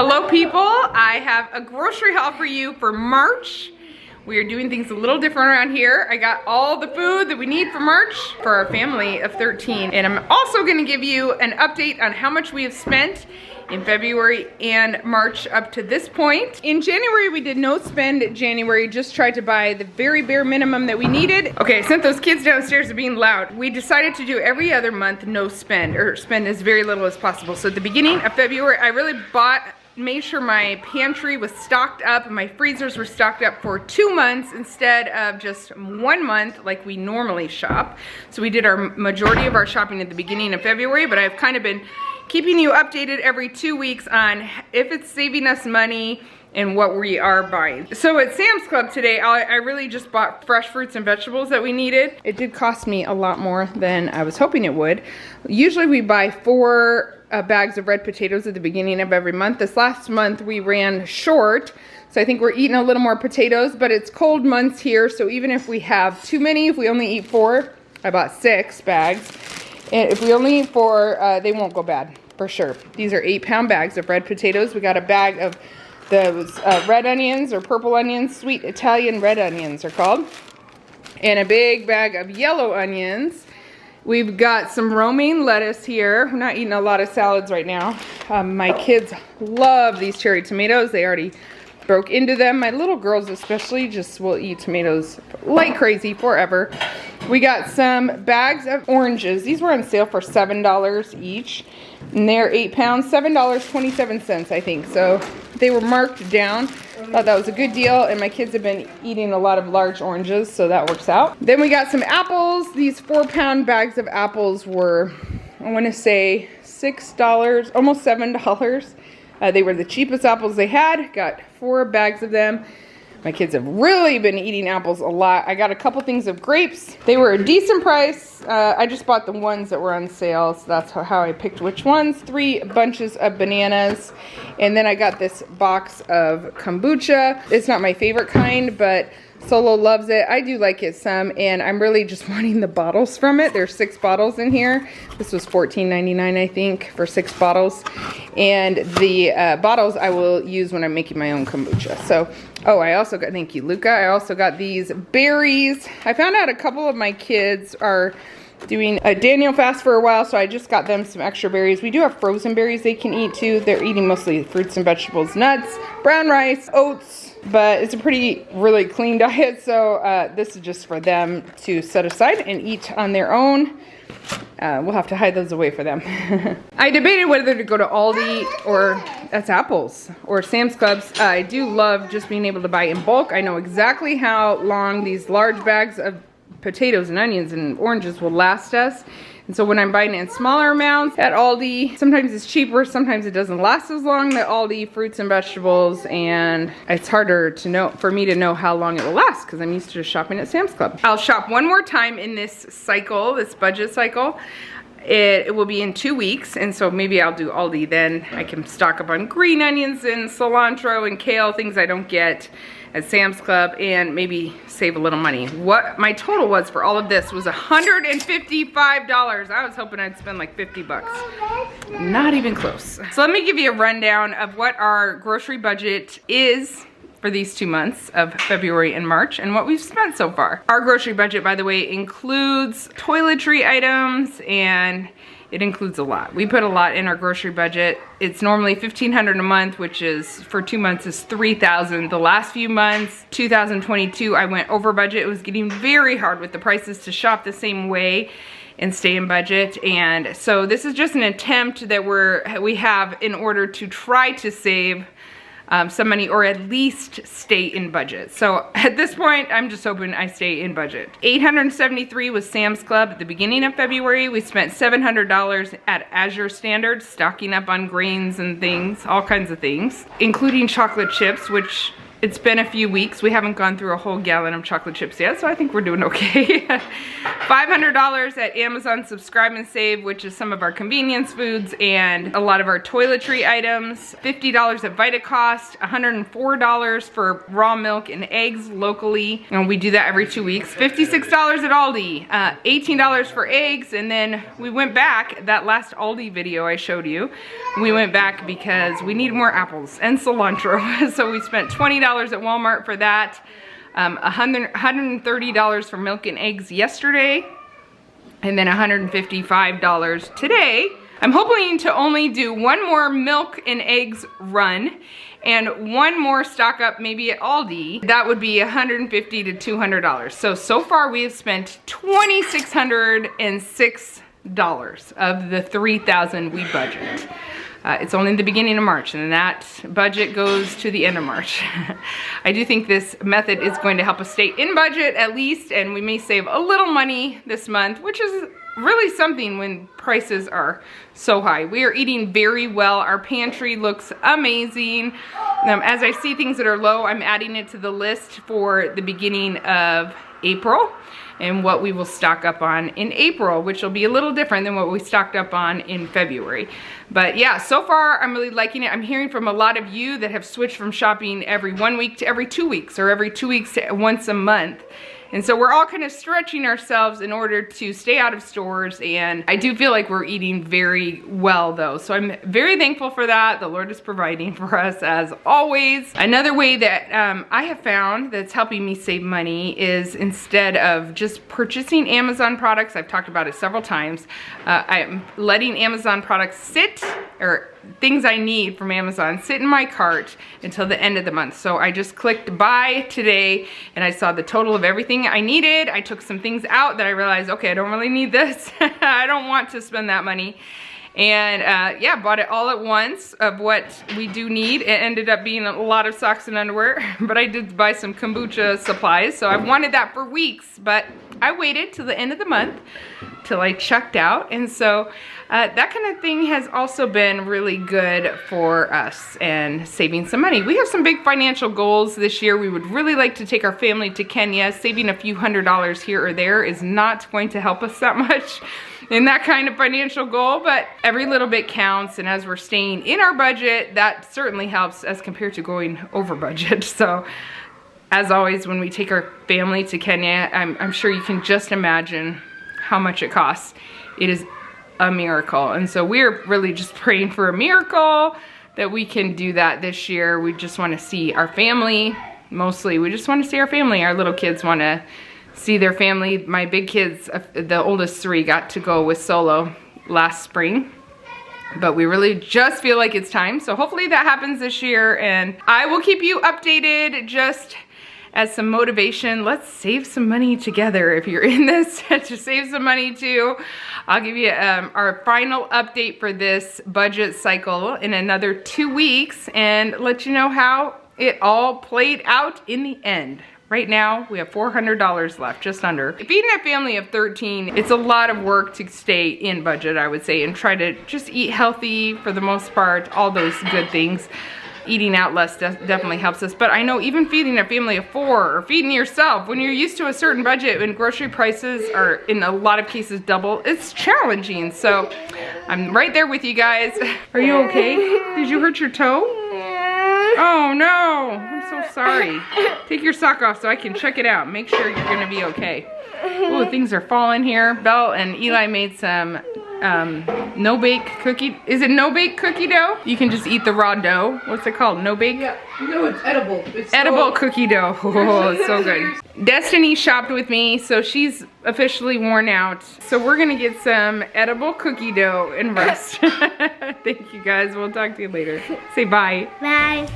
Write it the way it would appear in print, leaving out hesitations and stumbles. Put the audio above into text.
Hello people, I have a grocery haul for you for March. We are doing things a little different around here. I got all the food that we need for March for our family of 13. And I'm also gonna give you an update on how much we have spent in February and March up to this point. In January, we did no spend January, just tried to buy the very bare minimum that we needed. Okay, I sent those kids downstairs to being loud. We decided to do every other month no spend, or spend as very little as possible. So at the beginning of February, I really made sure my pantry was stocked up and my freezers were stocked up for 2 months instead of just 1 month like we normally shop. So we did our majority of our shopping at the beginning of February, but I've kind of been keeping you updated every 2 weeks on if it's saving us money and what we are buying. So at Sam's Club today, I really just bought fresh fruits and vegetables that we needed. It did cost me a lot more than I was hoping it would. Usually we buy 4 bags of red potatoes at the beginning of every month. This last month we ran short, so I think we're eating a little more potatoes, but it's cold months here, so even if we have too many, if we only eat 4, I bought 6 bags. And if we only eat 4, they won't go bad, for sure. These are 8-pound bags of red potatoes. We got a bag of those red onions, or purple onions, sweet Italian red onions they're called. And a big bag of yellow onions. We've got some romaine lettuce here. We're not eating a lot of salads right now. My kids love these cherry tomatoes. They already broke into them. My little girls especially just will eat tomatoes like crazy forever. We got some bags of oranges. These were on sale for $7 each. And they're 8 pounds, $7.27 I think. So they were marked down. Thought that was a good deal, and my kids have been eating a lot of large oranges, so that works out. Then we got some apples. These 4-pound bags of apples were, I want to say, $6, almost $7. They were the cheapest apples they had. Got 4 bags of them. My kids have really been eating apples a lot. I got a couple things of grapes. They were a decent price. I just bought the ones that were on sale, so that's how I picked which ones. 3 bunches of bananas. And then I got this box of kombucha. It's not my favorite kind, but Solo loves it. I do like it some, and I'm really just wanting the bottles from it. There's 6 bottles in here. This was $14.99 I think for 6 bottles. And the bottles I will use when I'm making my own kombucha. So, oh, I also got, thank you, Luka. I also got these berries. I found out a couple of my kids are doing a Daniel fast for a while, so I just got them some extra berries. We do have frozen berries they can eat too. They're eating mostly fruits and vegetables, nuts, brown rice, oats, but it's a really clean diet, so this is just for them to set aside and eat on their own. We'll have to hide those away for them. I debated whether to go to Aldi or, that's apples, or Sam's Clubs. I do love just being able to buy in bulk. I know exactly how long these large bags of potatoes and onions and oranges will last us. And so when I'm buying in smaller amounts at Aldi, sometimes it's cheaper, sometimes it doesn't last as long at Aldi, fruits and vegetables, and it's harder to know, for me to know how long it will last because I'm used to just shopping at Sam's Club. I'll shop one more time in this cycle, this budget cycle. It will be in 2 weeks, and so maybe I'll do Aldi then. I can stock up on green onions and cilantro and kale, things I don't get at Sam's Club, and maybe save a little money. What my total was for all of this was $155. I was hoping I'd spend like 50 bucks. Not even close. So let me give you a rundown of what our grocery budget is for these 2 months of February and March and what we've spent so far. Our grocery budget, by the way, includes toiletry items, and it includes a lot. We put a lot in our grocery budget. It's normally $1,500 a month, which is for 2 months is $3,000. The last few months, 2022, I went over budget. It was getting very hard with the prices to shop the same way and stay in budget. And so this is just an attempt that we have in order to try to save some money, or at least stay in budget. So at this point, I'm just hoping I stay in budget. $873 was Sam's Club at the beginning of February. We spent $700 at Azure Standard, stocking up on grains and things, all kinds of things, including chocolate chips, which It's been a few weeks. We haven't gone through a whole gallon of chocolate chips yet, so I think we're doing okay. $500 at Amazon Subscribe and Save, which is some of our convenience foods and a lot of our toiletry items. $50 at Vitacost, $104 for raw milk and eggs locally, and we do that every 2 weeks. $56 at Aldi, $18 for eggs, and then we went back, that last Aldi video I showed you, we went back because we need more apples and cilantro. So we spent $20 at Walmart for that, $130 for milk and eggs yesterday, and then $155 today. I'm hoping to only do one more milk and eggs run and one more stock up maybe at Aldi. That would be $150 to $200. So far we have spent $2,606 of the $3,000 we budget. It's only the beginning of March, and that budget goes to the end of March. I do think this method is going to help us stay in budget at least, and we may save a little money this month, which is really something when prices are so high. We are eating very well. Our pantry looks amazing. As I see things that are low, I'm adding it to the list for the beginning of April and what we will stock up on in April, which will be a little different than what we stocked up on in February. But yeah, so far I'm really liking it. I'm hearing from a lot of you that have switched from shopping every 1 week to every 2 weeks, or every 2 weeks to once a month. And so we're all kind of stretching ourselves in order to stay out of stores, and I do feel like we're eating very well though. So I'm very thankful for that. The Lord is providing for us as always. Another way that I have found that's helping me save money is, instead of just purchasing Amazon products, I've talked about it several times, I'm letting Amazon products sit, or things I need from Amazon, sit in my cart until the end of the month. So I just clicked buy today and I saw the total of everything I needed. I took some things out that I realized, okay, I don't really need this. I don't want to spend that money. And yeah, bought it all at once of what we do need. It ended up being a lot of socks and underwear, but I did buy some kombucha supplies. So I wanted that for weeks, but I waited till the end of the month till I checked out. And so that kind of thing has also been really good for us and saving some money. We have some big financial goals this year. We would really like to take our family to Kenya. Saving a few $100s here or there is not going to help us that much in that kind of financial goal, but every little bit counts, and as we're staying in our budget, that certainly helps as compared to going over budget. So as always, when we take our family to Kenya, I'm sure you can just imagine how much it costs. It is a miracle, and so we're really just praying for a miracle that we can do that this year. We just want to see our family. Mostly we just want to see our family. Our little kids want to see their family. My big kids, the oldest 3, got to go with Solo last spring, but we really just feel like it's time. So hopefully that happens this year, and I will keep you updated just as some motivation. Let's save some money together. If you're in this to save some money too, I'll give you our final update for this budget cycle in another 2 weeks and let you know how it all played out in the end. Right now, we have $400 left, just under. Feeding a family of 13, it's a lot of work to stay in budget, I would say, and try to just eat healthy for the most part, all those good things. Eating out less definitely helps us, but I know even feeding a family of 4 or feeding yourself, when you're used to a certain budget and grocery prices are in a lot of cases double, it's challenging. So I'm right there with you guys. Are you okay? Did you hurt your toe? Oh no, I'm so sorry. Take your sock off so I can check it out. Make sure you're gonna be okay. Ooh, things are falling here. Belle and Eli made some no-bake cookie. Is it no-bake cookie dough? You can just eat the raw dough. What's it called? No-bake? Yeah. No, it's edible. It's edible cookie dough. Oh, it's so good. Destiny shopped with me, so she's officially worn out. So we're gonna get some edible cookie dough and rest. Thank you guys. We'll talk to you later. Say bye. Bye.